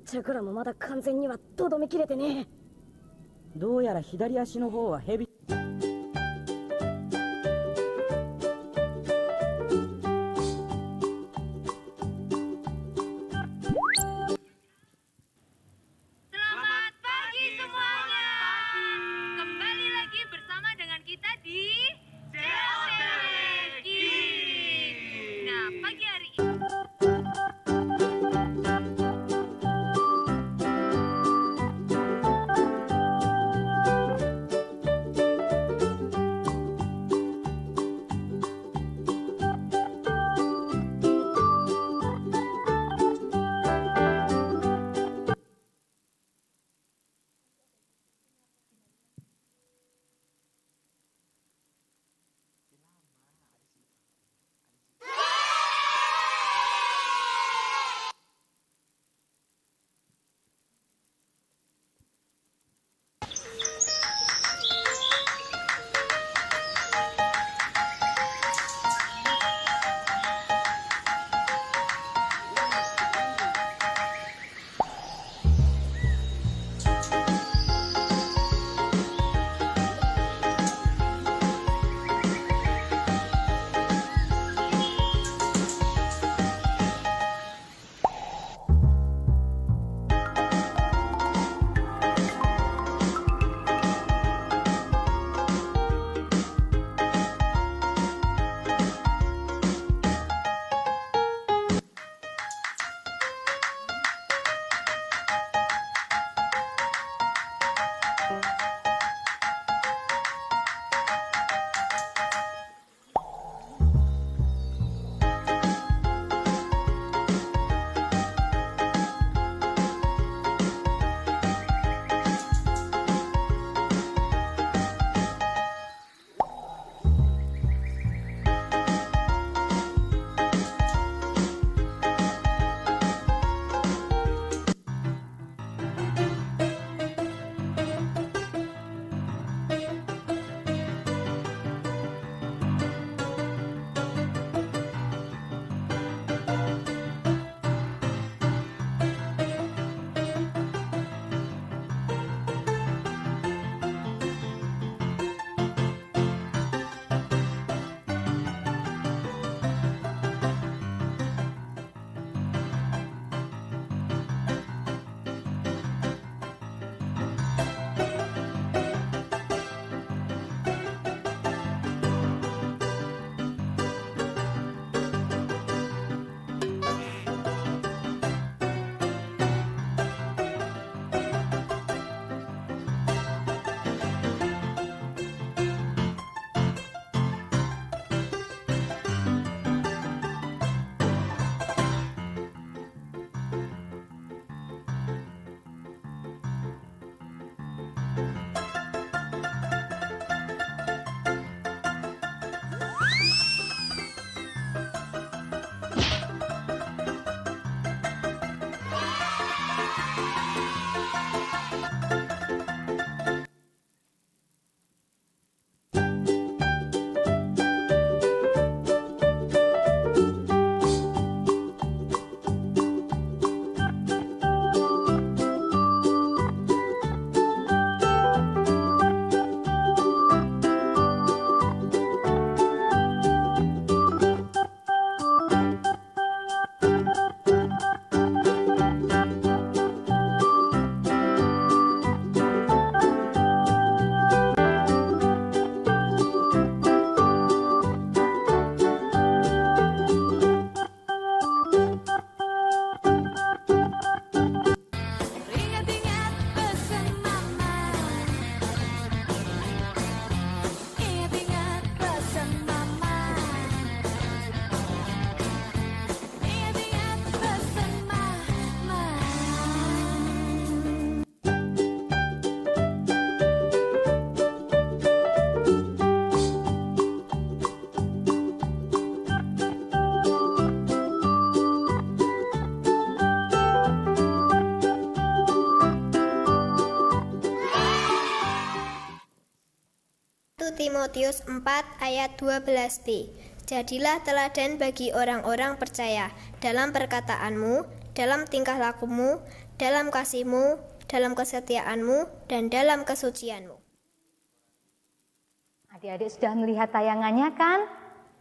チャクラもまだ完全にはとどめきれてねえ。どうやら左足の方はヘビ。Timotius 4 ayat 12b. Jadilah teladan bagi orang-orang percaya dalam perkataanmu, dalam tingkah lakumu, dalam kasihmu, dalam kesetiaanmu, dan dalam kesucianmu. Adik-adik sudah melihat tayangannya kan?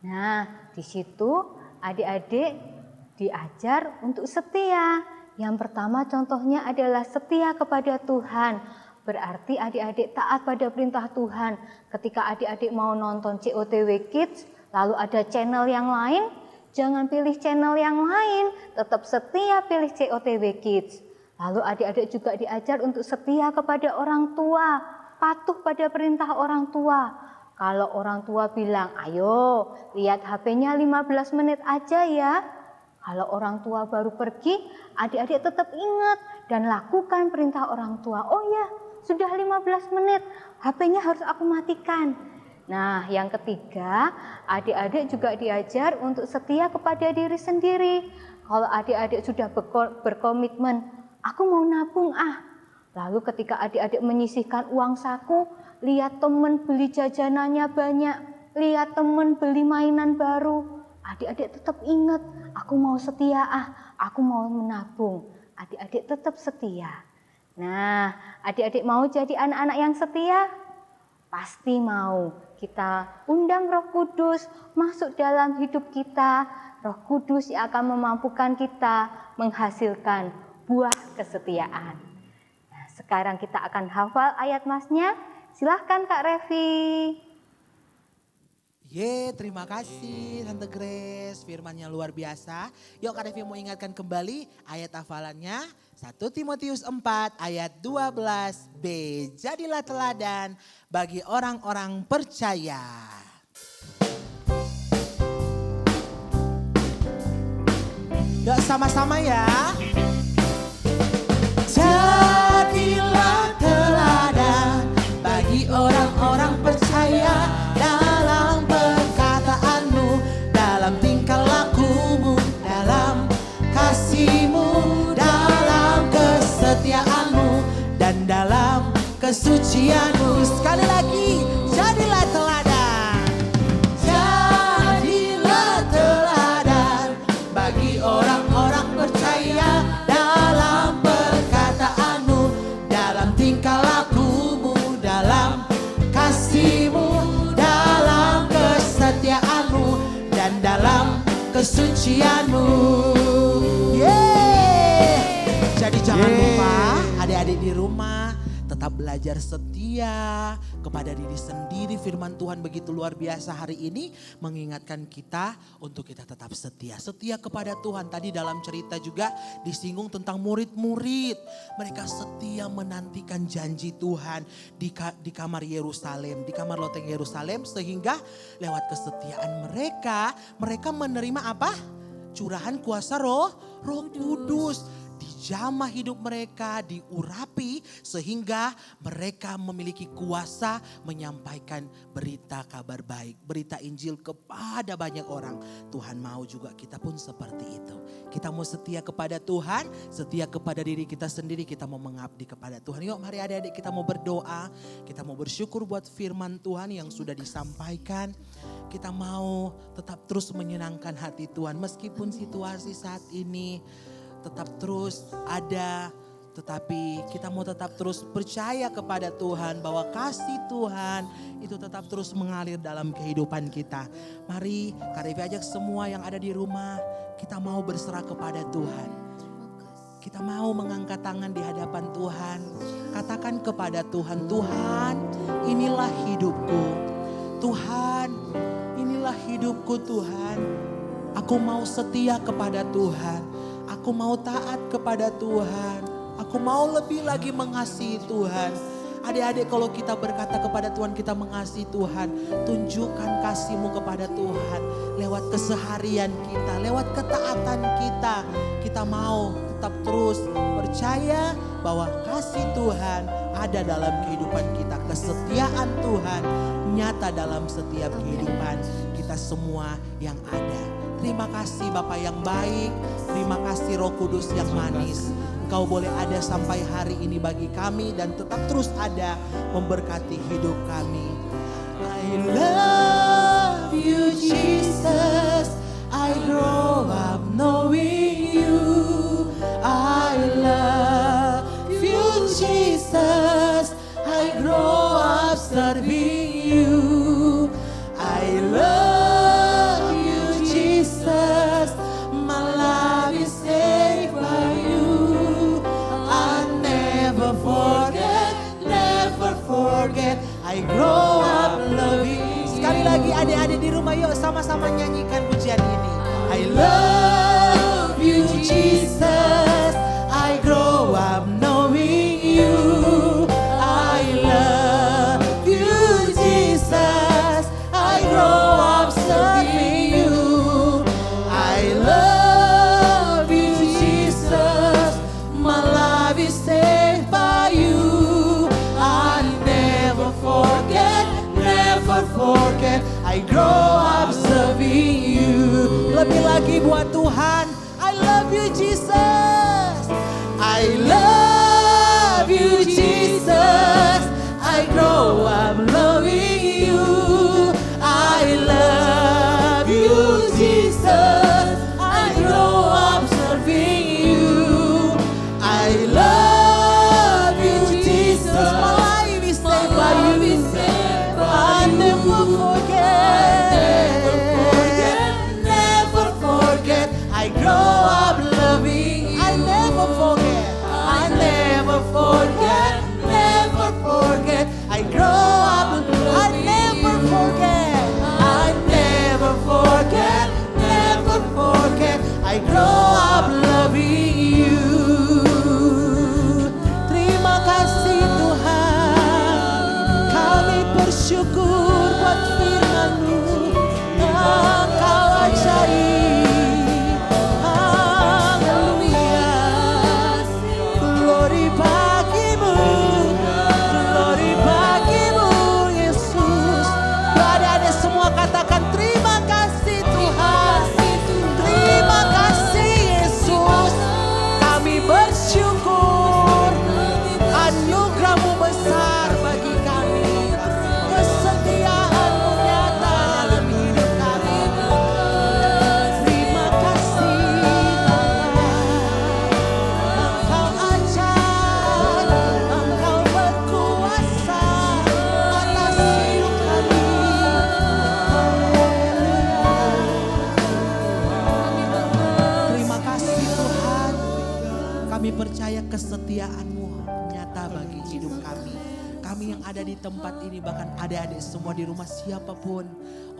Nah, di situ adik-adik diajar untuk setia. Yang pertama contohnya adalah setia kepada Tuhan. Berarti adik-adik taat pada perintah Tuhan. Ketika adik-adik mau nonton COTW Kids, lalu ada channel yang lain, jangan pilih channel yang lain, tetap setia pilih COTW Kids. Lalu adik-adik juga diajar untuk setia kepada orang tua, patuh pada perintah orang tua. Kalau orang tua bilang, ayo lihat HP-nya 15 menit aja ya. Kalau orang tua baru pergi, adik-adik tetap ingat dan lakukan perintah orang tua. Oh ya, sudah 15 menit, HP-nya harus aku matikan. Nah, yang ketiga, adik-adik juga diajar untuk setia kepada diri sendiri. Kalau adik-adik sudah berkomitmen, aku mau nabung Lalu ketika adik-adik menyisihkan uang saku, lihat teman beli jajanannya banyak, lihat teman beli mainan baru, adik-adik tetap ingat, aku mau setia aku mau menabung. Adik-adik tetap setia. Nah, adik-adik mau jadi anak-anak yang setia? Pasti mau. Kita undang Roh Kudus masuk dalam hidup kita. Roh Kudus yang akan memampukan kita menghasilkan buah kesetiaan. Nah, sekarang kita akan hafal ayat masnya. Silahkan Kak Revi. Terima kasih Tante Grace, firman-Nya luar biasa. Yuk Kak Revi mau ingatkan kembali ayat hafalannya 1 Timotius 4 ayat 12b. Jadilah teladan bagi orang-orang percaya. Yuk sama-sama ya. Jadilah teladan bagi orang-orang percaya dalam perkataanmu, dalam tingkah lakumu, dalam kasihmu, dalam kesetiaanmu, dan dalam kesucianmu. Sekali lagi, jadilah teladan. Jadilah teladan bagi orang-orang percaya dalam perkataanmu, dalam tingkah lakumu, dalam kasihmu, dalam kesetiaanmu, dan dalam kesucianmu. Jadi jangan lupa adik-adik di rumah tetap belajar setia kepada diri sendiri. Firman Tuhan begitu luar biasa hari ini mengingatkan kita untuk kita tetap setia. Setia kepada Tuhan. Tadi dalam cerita juga disinggung tentang murid-murid. Mereka setia menantikan janji Tuhan di kamar Yerusalem, di kamar loteng Yerusalem, sehingga lewat kesetiaan mereka menerima apa? Curahan kuasa Roh Kudus. dijamah hidup mereka, diurapi sehingga mereka memiliki kuasa menyampaikan berita kabar baik, berita Injil kepada banyak orang. Tuhan mau juga kita pun seperti itu. Kita mau setia kepada Tuhan, setia kepada diri kita sendiri, kita mau mengabdi kepada Tuhan. Yuk mari adik-adik kita mau berdoa, kita mau bersyukur buat firman Tuhan yang sudah disampaikan. Kita mau tetap terus menyenangkan hati Tuhan meskipun situasi saat ini tetap terus ada, tetapi kita mau tetap terus percaya kepada Tuhan bahwa kasih Tuhan itu tetap terus mengalir dalam kehidupan kita. Mari KDP ajak semua yang ada di rumah, kita mau berserah kepada Tuhan. Kita mau mengangkat tangan di hadapan Tuhan. Katakan kepada Tuhan, Tuhan inilah hidupku. Tuhan inilah hidupku Tuhan. Aku mau setia kepada Tuhan. Aku mau taat kepada Tuhan. Aku mau lebih lagi mengasihi Tuhan. Adik-adik kalau kita berkata kepada Tuhan kita mengasihi Tuhan. Tunjukkan kasih-Mu kepada Tuhan. Lewat keseharian kita, lewat ketaatan kita. Kita mau tetap terus percaya bahwa kasih Tuhan ada dalam kehidupan kita. Kesetiaan Tuhan nyata dalam setiap kehidupan kita semua yang ada. Terima kasih Bapa yang baik, terima kasih Roh Kudus yang manis. Engkau boleh ada sampai hari ini bagi kami dan tetap terus ada memberkati hidup kami. I love you Jesus, I grow up knowing you. I love you Jesus, I grow up serving you. I love you Jesus, my life is saved by you. I never forget, I grow up loving. Sekali lagi adik-adik di rumah yuk sama-sama nyanyikan pujian ini. I love you Jesus, I grow up knowing you. I love you Jesus, I grow up serving you. I love you Jesus, my life is saved by you. I never forget, I grow up serving you. Lebih lagi buat Tuhan, I love you Jesus, I love you Jesus, I grow up loving you. I love you Jesus, I grow up serving you. I love you Jesus, my life is saved by you. I never forget, I grow up loving you. I never forget, I grow up. I never forget, I grow up loving you. Terima kasih Tuhan, kami bersyukur buat firman-Mu. Engkau ajaib, haleluya. Glory bagimu, glory bagimu Yesus. Ada semua katakan terima kasih Tuhan, terima kasih Yesus. Kami bersyukur anugerah-Mu besar bagi kami. Kesetiaan-Mu nyata dalam hidup kami. Terima kasih Engkau ajaib, Engkau berkuasa atas hidup kami. Terima kasih Tuhan, kami percaya kesetiaan-Mu nyata bagi hidup kami. Kami yang ada di tempat ini, bahkan adik-adik semua di rumah, siapapun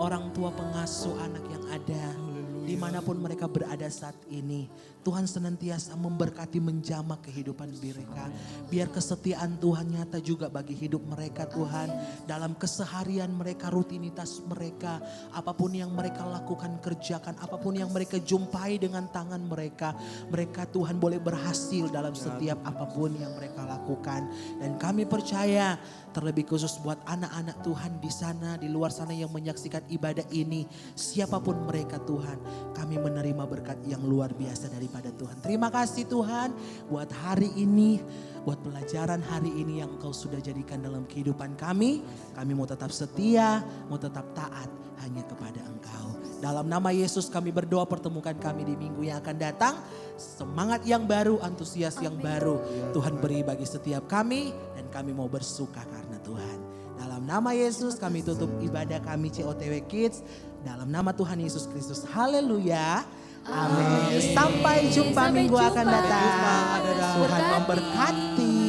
orang tua pengasuh anak yang ada. dimanapun mereka berada saat ini. Tuhan senantiasa memberkati, menjamah kehidupan mereka. Biar kesetiaan Tuhan nyata juga bagi hidup mereka Tuhan. Dalam keseharian mereka, rutinitas mereka. Apapun yang mereka lakukan, kerjakan. Apapun yang mereka jumpai dengan tangan mereka. Mereka Tuhan boleh berhasil dalam setiap apapun yang mereka lakukan. Dan kami percaya terlebih khusus buat anak-anak Tuhan di sana, di luar sana yang menyaksikan ibadah ini. Siapapun mereka Tuhan, kami menerima berkat yang luar biasa daripada Tuhan. Terima kasih Tuhan buat hari ini, buat pelajaran hari ini yang Engkau sudah jadikan dalam kehidupan kami. Kami mau tetap setia, mau tetap taat hanya kepada Engkau. Dalam nama Yesus kami berdoa, pertemukan kami di minggu yang akan datang. Semangat yang baru, antusias yang baru Tuhan beri bagi setiap kami, dan kami mau bersuka karena Tuhan. Dalam nama Yesus kami tutup ibadah kami COTW Kids. Dalam nama Tuhan Yesus Kristus. Haleluya. Amin. Sampai jumpa minggu akan datang. Tuhan memberkati.